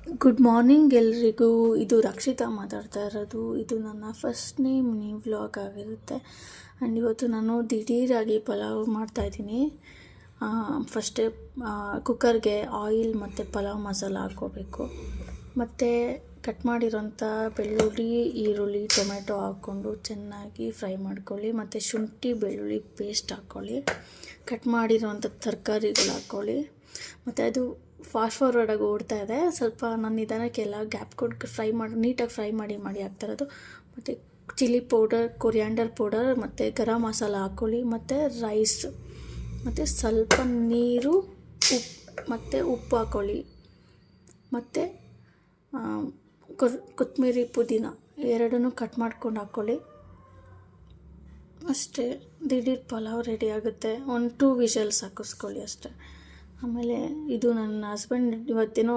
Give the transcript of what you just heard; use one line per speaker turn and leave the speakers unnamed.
Good morning ಎಲ್ರಿಗೂ. ಇದು ರಕ್ಷಿತಾ ಮಾತಾಡ್ತಾ ಇರೋದು. ಇದು ನನ್ನ ಫಸ್ಟ್ನೇ ಮಿನಿ ವ್ಲಾಗ್ ಆಗಿರುತ್ತೆ. ಆ್ಯಂಡ್ ಇವತ್ತು ನಾನು ದಿಢೀರಾಗಿ ಪಲಾವ್ ಮಾಡ್ತಾಯಿದ್ದೀನಿ. ಫಸ್ಟೇ ಕುಕ್ಕರ್ಗೆ ಆಯಿಲ್ ಮತ್ತು ಪಲಾವ್ ಮಸಾಲ ಹಾಕ್ಕೋಬೇಕು. ಮತ್ತು ಕಟ್ ಮಾಡಿರೋಂಥ ಬೆಳ್ಳುಳ್ಳಿ, ಈರುಳ್ಳಿ, ಟೊಮೆಟೊ ಹಾಕ್ಕೊಂಡು ಚೆನ್ನಾಗಿ ಫ್ರೈ ಮಾಡ್ಕೊಳ್ಳಿ. ಮತ್ತು ಶುಂಠಿ ಬೆಳ್ಳುಳ್ಳಿ ಪೇಸ್ಟ್ ಹಾಕ್ಕೊಳ್ಳಿ. ಕಟ್ ಮಾಡಿರೋಂಥ ತರಕಾರಿಗಳು ಹಾಕ್ಕೊಳ್ಳಿ. ಮತ್ತು ಅದು ಫಾಸ್ಟ್ ಫಾರ್ವರ್ಡಾಗಿ ಓಡ್ತಾ ಇದೆ. ಸ್ವಲ್ಪ ನಾನು ನಿಧಾನಕ್ಕೆಲ್ಲ ಗ್ಯಾಪ್ ಕೊಟ್ಟು ನೀಟಾಗಿ ಫ್ರೈ ಮಾಡಿ ಹಾಕ್ತಾಯಿರೋದು. ಮತ್ತು ಚಿಲ್ಲಿ ಪೌಡರ್, ಕೊರಿಯಾಂಡರ್ ಪೌಡರ್ ಮತ್ತು ಗರಂ ಮಸಾಲ ಹಾಕ್ಕೊಳ್ಳಿ. ಮತ್ತು ರೈಸ್ ಮತ್ತು ಸ್ವಲ್ಪ ನೀರು, ಉಪ್ಪು ಹಾಕ್ಕೊಳ್ಳಿ. ಮತ್ತು ಕೊತ್ತಂಬರಿ, ಪುದೀನ ಎರಡನ್ನೂ ಕಟ್ ಮಾಡ್ಕೊಂಡು ಹಾಕ್ಕೊಳ್ಳಿ. ಅಷ್ಟೇ, ದಿಢೀರ್ ಪಲಾವ್ ರೆಡಿ ಆಗುತ್ತೆ. 1-2 ವಿಷಲ್ಸ್ ಹಾಕಿಸ್ಕೊಳ್ಳಿ ಅಷ್ಟೇ. ಆಮೇಲೆ ಇದು ನನ್ನ ಹಸ್ಬೆಂಡ್ ಇವತ್ತೇನೋ